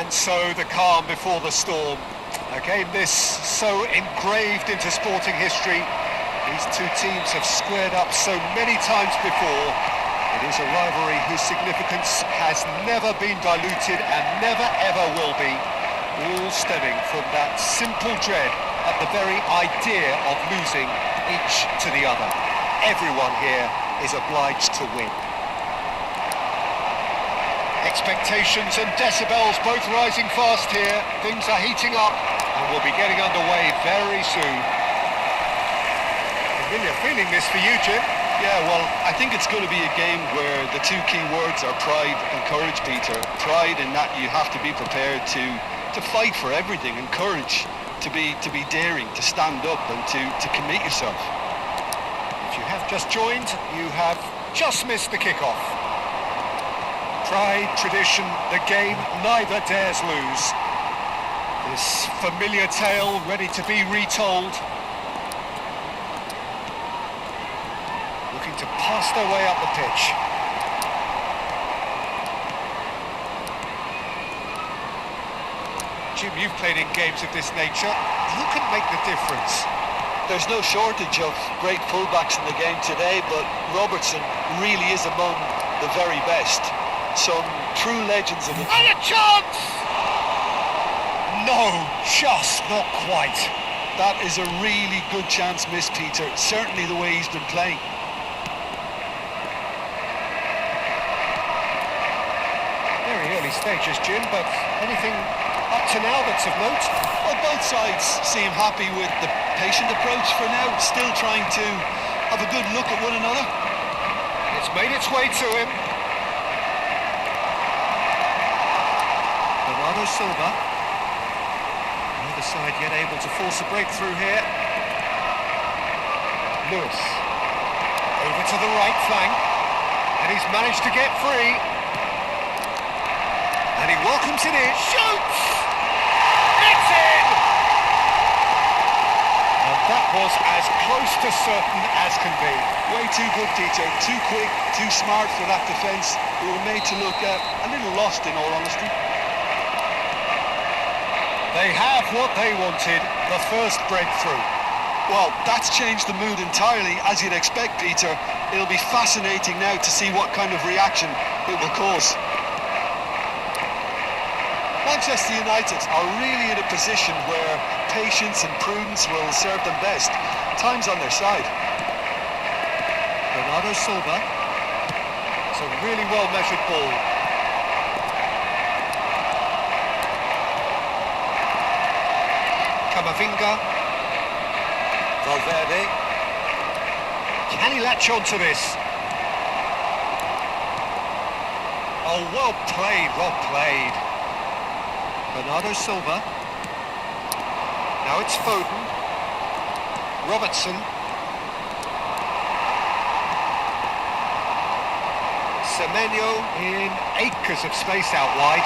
And so the calm before the storm. A game this so engraved into sporting history. These two teams have squared up so many times before. It is a rivalry whose significance has never been diluted and never ever will be. All stemming from that simple dread at the very idea of losing each to the other. Everyone here is obliged to win. Expectations and decibels both rising fast here. Things are heating up and we'll be getting underway very soon. Familiar feeling this for you, Jim? Yeah, well, I think it's going to be a game where the two key words are pride and courage, Peter. Pride in that you have to be prepared to fight for everything, and courage to be daring, to stand up and to commit yourself. If you have just joined, you have just missed the kickoff. Pride, tradition, the game neither dares lose. This familiar tale ready to be retold. Looking to pass their way up the pitch. Jim, you've played in games of this nature. Who can make the difference? There's no shortage of great fullbacks in the game today, but Robertson really is among the very best. Some true legends of the... And a chance! No, just not quite. That is a really good chance missed, Peter. Certainly the way he's been playing. Very early stages, Jim, but anything up to now that's of note? Well, both sides seem happy with the patient approach for now, still trying to have a good look at one another. It's made its way to him. Bernardo Silva. Neither side yet able to force a breakthrough here. Lewis. Over to the right flank. And he's managed to get free. And he welcomes it in. Shoots! It's in! And that was as close to certain as can be. Way too good, Peter. Too quick, too smart for that defence. We were made to look a little lost, in all honesty. They have what they wanted, the first breakthrough. Well, that's changed the mood entirely, as you'd expect, Peter. It'll be fascinating now to see what kind of reaction it will cause. Manchester United are really in a position where patience and prudence will serve them best. Time's on their side. Bernardo Silva. It's a really well-measured ball. Camavinga. Valverde. Can he latch on to this? Oh, well played, well played. Bernardo Silva. Now it's Foden. Robertson. Semenyo in acres of space out wide.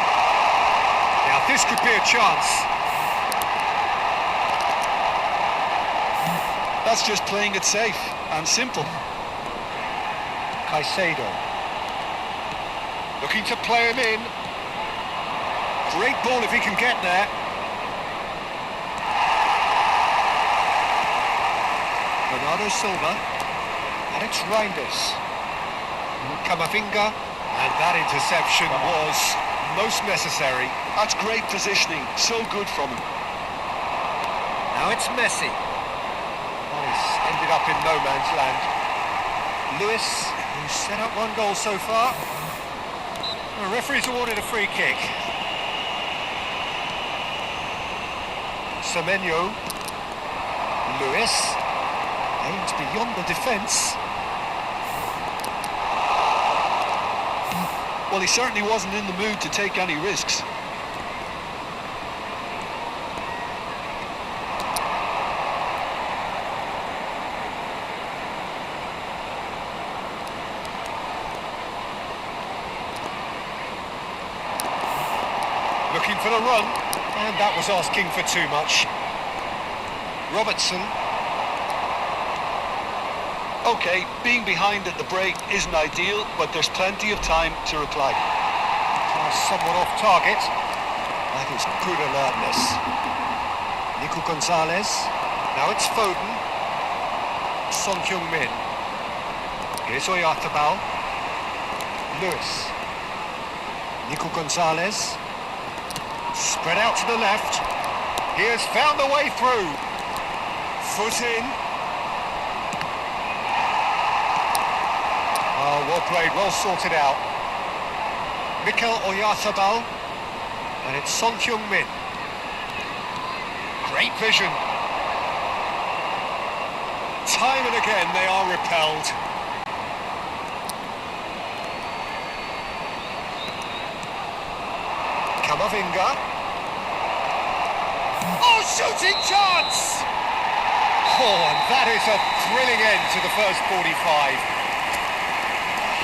Now this could be a chance. That's just playing it safe and simple. Caicedo. Looking to play him in. Great ball if he can get there. Bernardo Silva. And it's Reinders. Camavinga. And that interception was most necessary. That's great positioning. So good from him. Now it's Messi. Well, he's ended up in no man's land. Lewis, who's set up one goal so far. The referee's awarded a free kick. Semenyo. Lewis. Aims beyond the defence. Well, he certainly wasn't in the mood to take any risks. Looking for the run, and that was asking for too much. Robertson. OK, being behind at the break isn't ideal, but there's plenty of time to reply. Pass somewhat off target. Shows good alertness. Nico Gonzalez. Now it's Foden. Son Heung-min. Here's Oyarzabal. Lewis. Nico Gonzalez. Spread out to the left. He has found a way through. Foot in. Oh, well played, well sorted out. Mikel Oyarzabal. And it's Son Heung-min. Great vision. Time and again they are repelled. Camavinga. Oh, shooting chance! Oh, and that is a thrilling end to the first 45.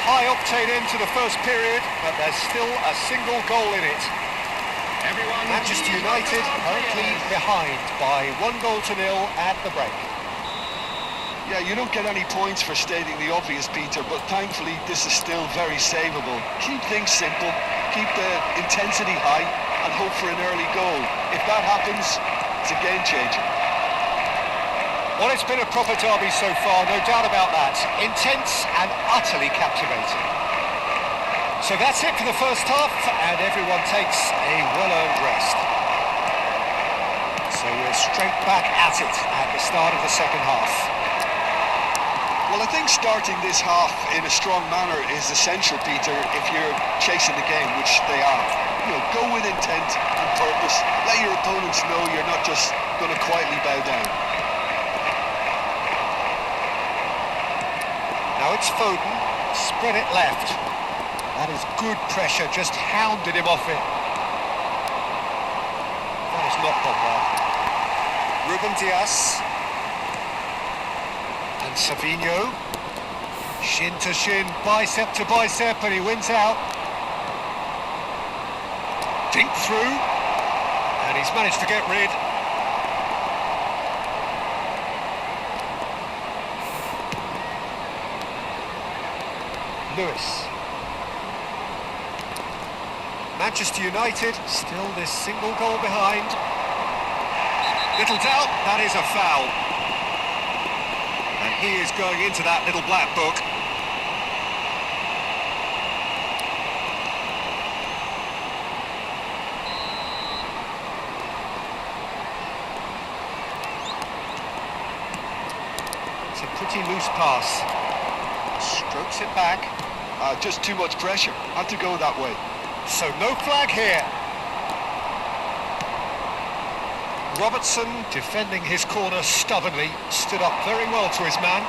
High octane end to the first period, but there's still a single goal in it. Manchester United currently behind by 1-0 at the break. Yeah, you don't get any points for stating the obvious, Peter, but thankfully this is still very savable. Keep things simple, keep the intensity high, and hope for an early goal. If that happens, it's a game changer. Well, it's been a proper derby so far, no doubt about that. Intense and utterly captivating. So that's it for the first half, and everyone takes a well-earned rest. So we're straight back at it at the start of the second half. Well, I think starting this half in a strong manner is essential, Peter, if you're chasing the game, which they are. You know, go with intent and purpose. Let your opponents know you're not just going to quietly bow down. Now it's Foden, spread it left. That is good pressure, just hounded him off it. That has not gone well. Ruben Dias. And Savinho. Shin to shin, bicep to bicep, and he wins out. Dink through. And he's managed to get rid. Lewis. Manchester United still this single goal behind. Little doubt, that is a foul. And he is going into that little black book. It's a pretty loose pass. Strokes it back. Just too much pressure. Had to go that way. So no flag here. Robertson, defending his corner stubbornly, stood up very well to his man.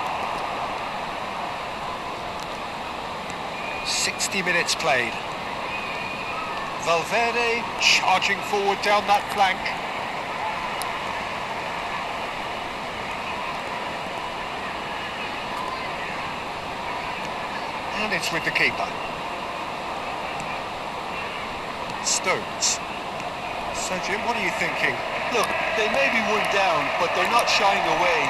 60 minutes played. Valverde charging forward down that flank. And it's with the keeper. Stones. So Jim, what are you thinking? Look, they may be one down, but they're not shying away.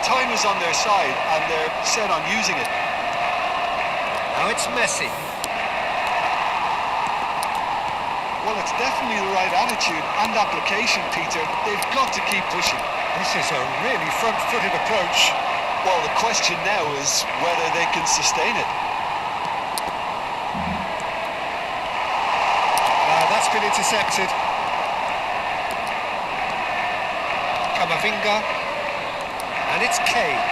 Time is on their side, and they're set on using it. Now it's Messi. Well, it's definitely the right attitude and application, Peter. They've got to keep pushing. This is a really front-footed approach. Well, the question now is whether they can sustain it. That's been intercepted. Camavinga. And it's Kane.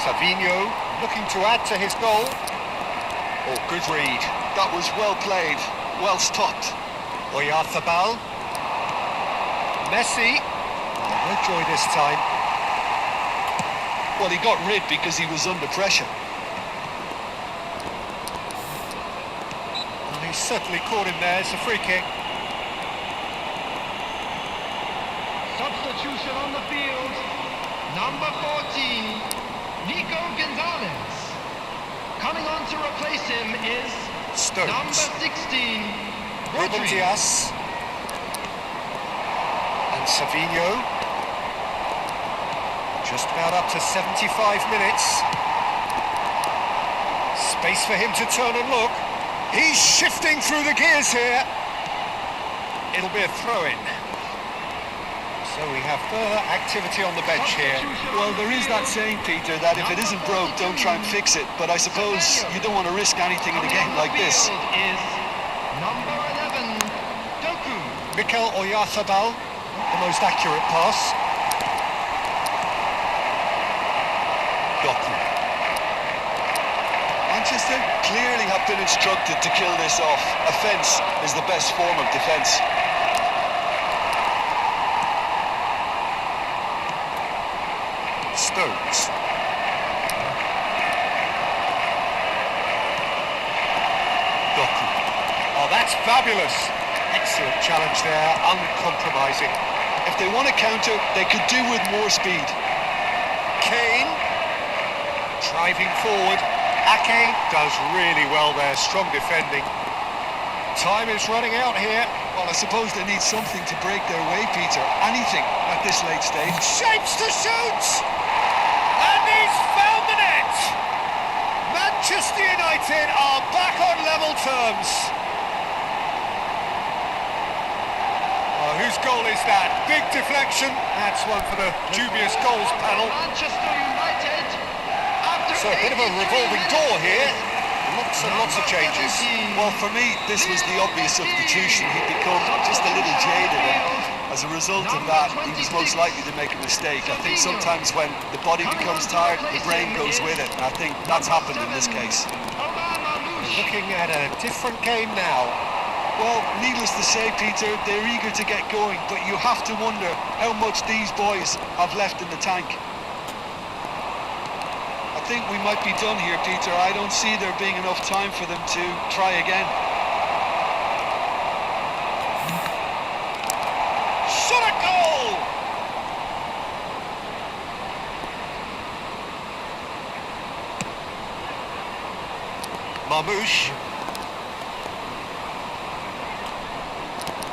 Savinho looking to add to his goal. Oh, good read. That was well played, well stopped. Oyarzabal. Messi. Oh, no joy this time. Well, he got rid because he was under pressure. Well, he's certainly caught him there. It's a free kick. Substitution on the field. Number 14, Nico Gonzalez. Coming on to replace him is Stones. number 16, Ruben Rodri. Dias. And Savinho. Just about up to 75 minutes. Space for him to turn and look. He's shifting through the gears here. It'll be a throw-in. So we have further activity on the bench here. Well, there is that saying, Peter, that if it isn't broke, don't try and fix it. But I suppose you don't want to risk anything in a game like this. Is number 11, Doku. Mikel Oyarzabal, the most accurate pass. Doku. Manchester clearly have been instructed to kill this off. Offence is the best form of defence. Stones. Doku. Oh, that's fabulous. Excellent challenge there, uncompromising. If they want to counter, they could do with more speed. Kane, driving forward. Ake does really well there, strong defending. Time is running out here. Well, I suppose they need something to break their way, Peter. Anything at this late stage. Shapes to shoot! And he's found the net! Manchester United are back on level terms. Oh, whose goal is that? Big deflection. That's one for the dubious goals panel. Manchester United. So a bit of a revolving door here. Lots and lots of changes. Well, for me, this was the obvious substitution. He'd become just a little jaded, and as a result of that, he was most likely to make a mistake. I think sometimes when the body becomes tired, the brain goes with it, and I think that's happened in this case. Looking at a different game now. Well, needless to say, Peter, they're eager to get going, but you have to wonder how much these boys have left in the tank. I think we might be done here, Peter. I don't see there being enough time for them to try again. Shot a goal! Marmoush.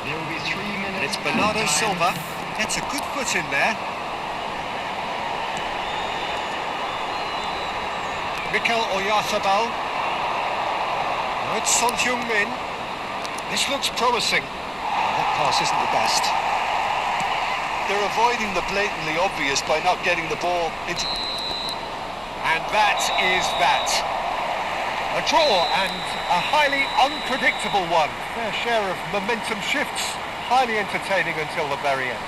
There will be 3 minutes. And it's Bernardo time. Silva. Gets a good foot in there. Mikel Oyarzabal. Now it's Son Heung-min. This looks promising. That pass isn't the best. They're avoiding the blatantly obvious by not getting the ball into... And that is that. A draw and a highly unpredictable one. Fair share of momentum shifts. Highly entertaining until the very end.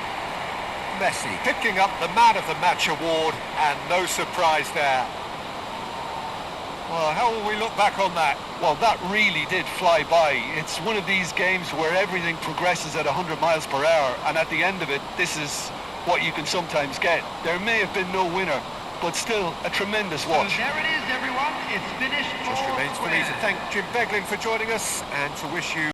Messi picking up the Man of the Match award, and no surprise there. Well, how will we look back on that? Well, that really did fly by. It's one of these games where everything progresses at 100 miles per hour, and at the end of it, this is what you can sometimes get. There may have been no winner, but still a tremendous watch. So there it is, everyone. It's finished. Just remains for me to thank Jim Beglin for joining us and to wish you